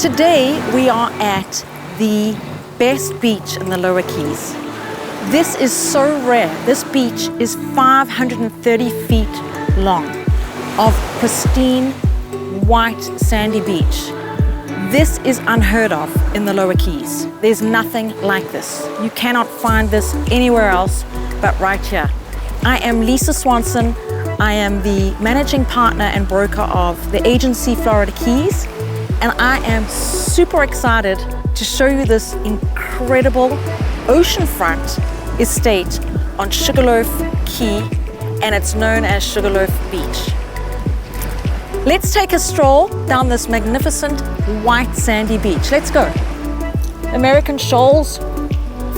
Today we are at the best beach in the Lower Keys. This is so rare. This beach is 530 feet long of pristine white sandy beach. This is unheard of in the Lower Keys. There's nothing like this. You cannot find this anywhere else but right here. I am Lisa Swanson. I am the managing partner and broker of the agency Florida Keys, and I am super excited to show you this incredible oceanfront estate on Sugarloaf Key, and it's known as Sugarloaf Beach. Let's take a stroll down this magnificent white sandy beach. Let's go. American Shoals,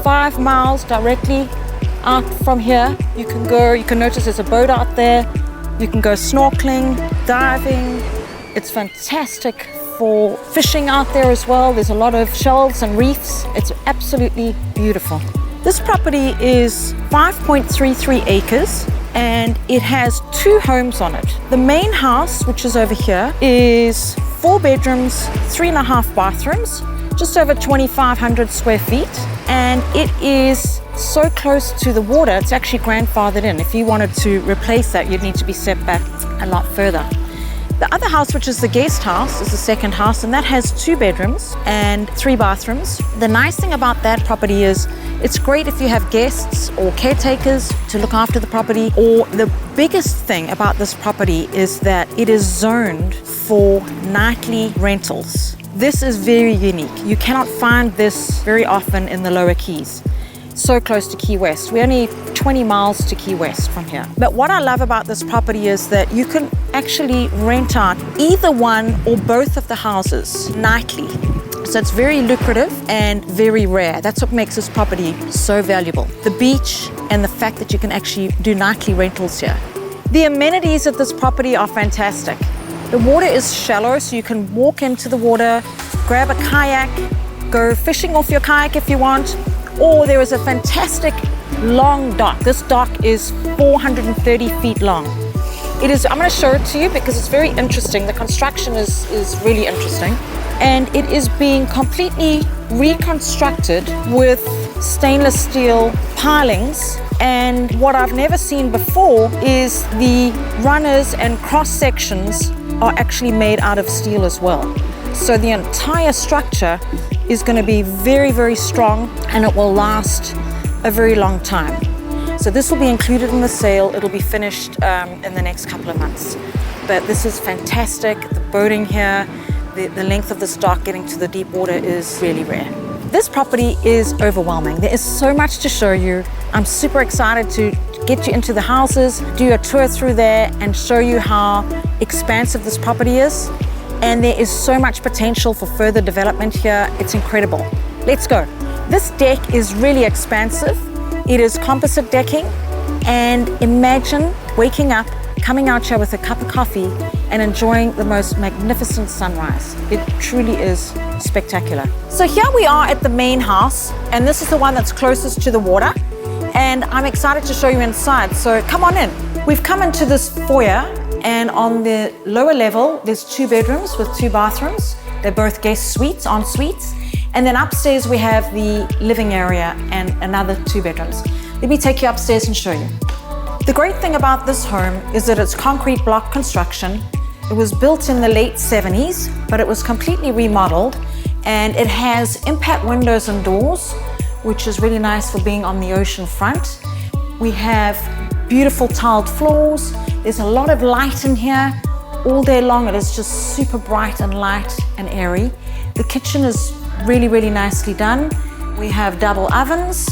5 miles directly out from here. You can notice there's a boat out there. You can go snorkeling, diving. It's fantastic for fishing out there as well. There's a lot of shells and reefs. It's absolutely beautiful. This property is 5.33 acres and it has 2 homes on it. The main house, which is over here, is 4 bedrooms, 3.5 bathrooms, just over 2,500 square feet. And it is so close to the water, it's actually grandfathered in. If you wanted to replace that, you'd need to be set back a lot further. The other house, which is the guest house, is the second house, and that has 2 bedrooms and 3 bathrooms. The nice thing about that property is it's great if you have guests or caretakers to look after the property, or the biggest thing about this property is that it is zoned for nightly rentals. This is very unique. You cannot find this very often in the Lower Keys. So close to Key West. We're only 20 miles to Key West from here. But what I love about this property is that you can actually rent out either one or both of the houses nightly. So it's very lucrative and very rare. That's what makes this property so valuable. The beach and the fact that you can actually do nightly rentals here. The amenities of this property are fantastic. The water is shallow, so you can walk into the water, grab a kayak, go fishing off your kayak if you want, or there is a fantastic long dock. This dock is 430 feet long. I'm going to show it to you because it's very interesting. The construction is really interesting. And it is being completely reconstructed with stainless steel pilings. And what I've never seen before is the runners and cross sections are actually made out of steel as well. So the entire structure is going to be very, very strong, and it will last a very long time. So this will be included in the sale. It'll be finished in the next couple of months. But this is fantastic. The boating here, the length of this dock getting to the deep water is really rare. This property is overwhelming. There is so much to show you. I'm super excited to get you into the houses, do a tour through there, and show you how expansive this property is. And there is so much potential for further development here. It's incredible. Let's go. This deck is really expansive. It is composite decking, and imagine waking up, coming out here with a cup of coffee and enjoying the most magnificent sunrise. It truly is spectacular. So here we are at the main house, and this is the one that's closest to the water. And I'm excited to show you inside, so come on in. We've come into this foyer, and on the lower level, there's 2 bedrooms with 2 bathrooms. They're both guest suites, en suites. And then upstairs we have the living area and another 2 bedrooms. Let me take you upstairs and show you. The great thing about this home is that it's concrete block construction. It was built in the late 70s, but it was completely remodeled, and it has impact windows and doors, which is really nice for being on the ocean front. We have beautiful tiled floors. There's a lot of light in here all day long. It is just super bright and light and airy. The kitchen is really, really nicely done. We have double ovens,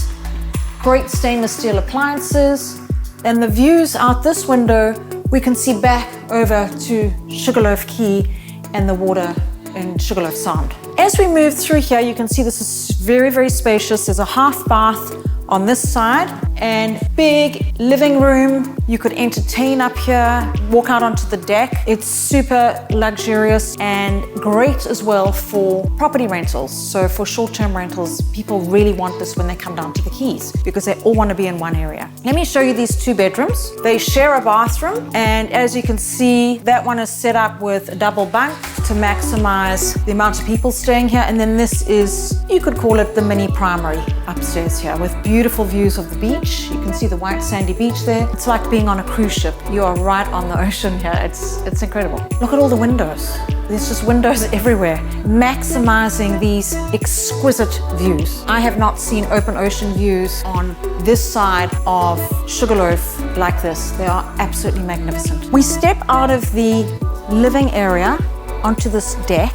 great stainless steel appliances, and the views out this window, we can see back over to Sugarloaf Key and the water in Sugarloaf Sound. As we move through here, you can see this is very, very spacious. There's a half bath on this side and big living room, You could entertain up here, walk out onto the deck. It's super luxurious and great as well for property rentals. So for short-term rentals, people really want this when they come down to the Keys because they all want to be in one area. Let me show you these 2 bedrooms. They share a bathroom, and as you can see, that one is set up with a double bunk to maximize the amount of people staying here. And then this is, you could call it the mini primary upstairs here with beautiful views of the beach. You can see the white sandy beach there. It's like being on a cruise ship. You are right on the ocean here. It's incredible. Look at all the windows. There's just windows everywhere, maximizing these exquisite views. I have not seen open ocean views on this side of Sugarloaf like this. They are absolutely magnificent. We step out of the living area onto this deck,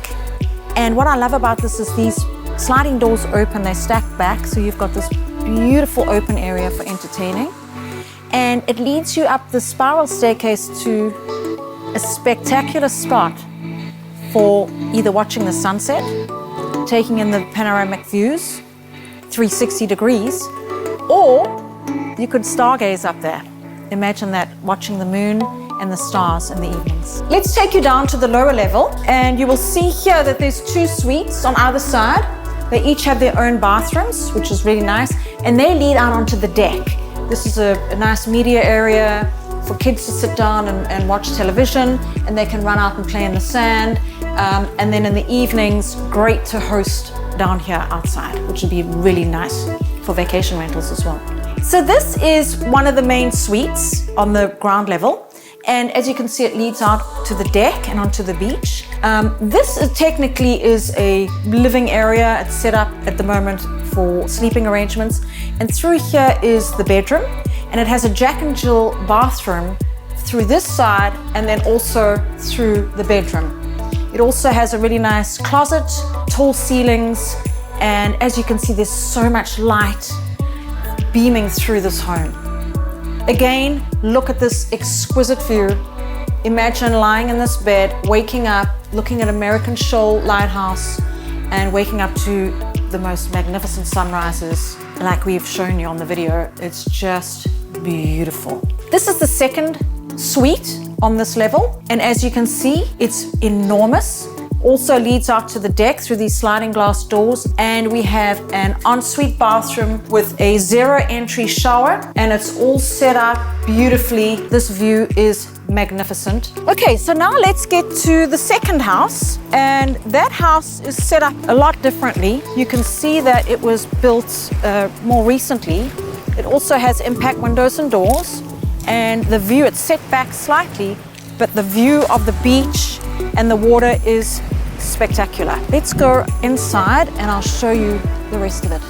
and what I love about this is these sliding doors open, they stack back, so you've got this beautiful open area for entertaining, and it leads you up the spiral staircase to a spectacular spot for either watching the sunset, taking in the panoramic views 360 degrees, or you could stargaze up there. Imagine that, watching the moon and the stars in the evenings. Let's take you down to the lower level, and you will see here that there's 2 suites on either side. They each have their own bathrooms, which is really nice, and they lead out onto the deck. This is a nice media area for kids to sit down and watch television, and they can run out and play in the sand. And then in the evenings, great to host down here outside, which would be really nice for vacation rentals as well. So this is one of the main suites on the ground level. And as you can see, it leads out to the deck and onto the beach. This technically is a living area. It's set up at the moment for sleeping arrangements. And through here is the bedroom. And it has a Jack and Jill bathroom through this side and then also through the bedroom. It also has a really nice closet, tall ceilings. And as you can see, there's so much light beaming through this home. Again, look at this exquisite view. Imagine lying in this bed, waking up, looking at American Shoal Lighthouse, and waking up to the most magnificent sunrises like we've shown you on the video. It's just beautiful. This is the second suite on this level, and as you can see, it's enormous. Also leads out to the deck through these sliding glass doors, and we have an ensuite bathroom with a 0 entry shower, and it's all set up beautifully. This view is magnificent. Okay, so now let's get to the second house, and that house is set up a lot differently. You can see that it was built more recently. It also has impact windows and doors, and the view, it's set back slightly, but the view of the beach and the water is spectacular. Let's go inside and I'll show you the rest of it.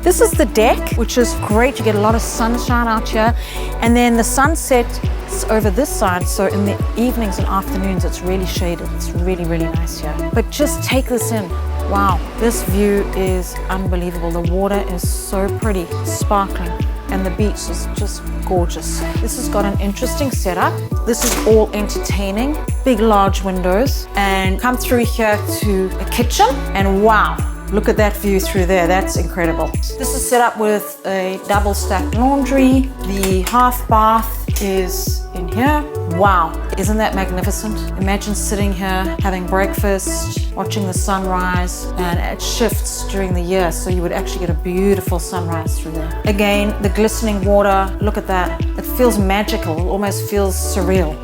This is the deck, which is great. You get a lot of sunshine out here, and then the sunset is over this side, so in the evenings and afternoons it's really shaded. It's really, really nice here. But just take this in. Wow, this view is unbelievable. The water is so pretty, sparkling, and the beach is just gorgeous. This has got an interesting setup. This is all entertaining, big large windows, and come through here to a kitchen, and wow, look at that view through there. That's incredible. This is set up with a double stacked laundry. The half bath is in here. Wow, isn't that magnificent? Imagine sitting here, having breakfast, watching the sunrise, and it shifts during the year, so you would actually get a beautiful sunrise through there. Again, the glistening water, look at that. It feels magical, it almost feels surreal.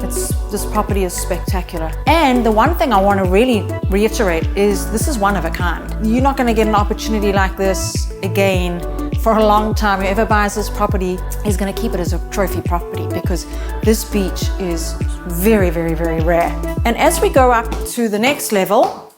This property is spectacular. And the one thing I want to really reiterate is this is one of a kind. You're not going to get an opportunity like this again for a long time. Whoever buys this property is going to keep it as a trophy property, because this beach is very, very, very rare. And as we go up to the next level,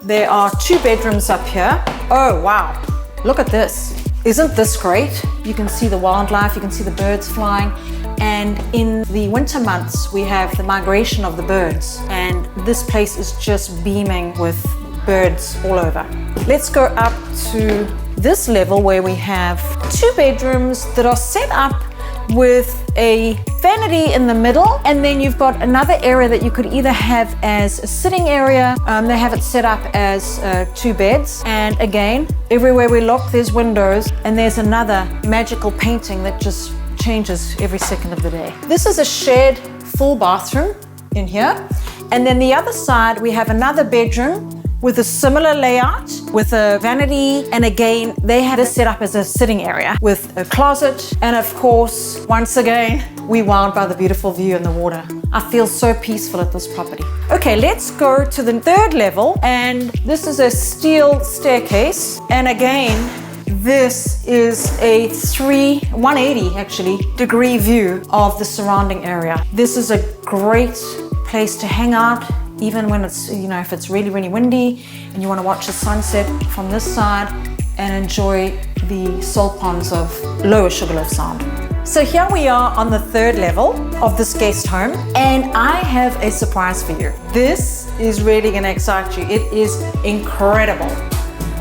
there are 2 bedrooms up here. Oh, wow. Look at this. Isn't this great? You can see the wildlife, you can see the birds flying. And in the winter months, we have the migration of the birds. And this place is just beaming with birds all over. Let's go up to this level where we have 2 bedrooms that are set up with a vanity in the middle, and then you've got another area that you could either have as a sitting area. They have it set up as 2 beds, and again, everywhere we look there's windows, and there's another magical painting that just changes every second of the day. This is a shared full bathroom in here. And then the other side, we have another bedroom with a similar layout, with a vanity. And again, they had it set up as a sitting area with a closet. And of course, once again, we wowed by the beautiful view in the water. I feel so peaceful at this property. Okay, let's go to the third level. And this is a steel staircase. And again, this is a 180 actually degree view of the surrounding area. This is a great place to hang out, even when it's, you know, if it's really, really windy and you want to watch the sunset from this side and enjoy the salt ponds of Lower Sugarloaf Sound. So here we are on the third level of this guest home, and I have a surprise for you. This is really going to excite you. It is incredible.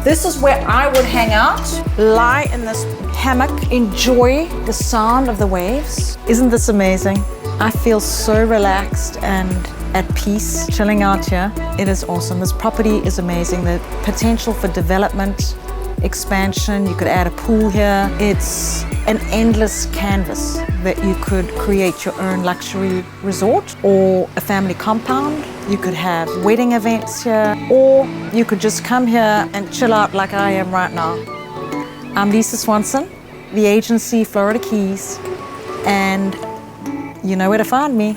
This is where I would hang out, lie in this hammock, enjoy the sound of the waves. Isn't this amazing? I feel so relaxed and at peace chilling out here. It is awesome. This property is amazing. The potential for development, expansion, you could add a pool here. It's an endless canvas that you could create your own luxury resort or a family compound. You could have wedding events here, or you could just come here and chill out like I am right now. I'm Lisa Swanson, the agency Florida Keys, and you know where to find me.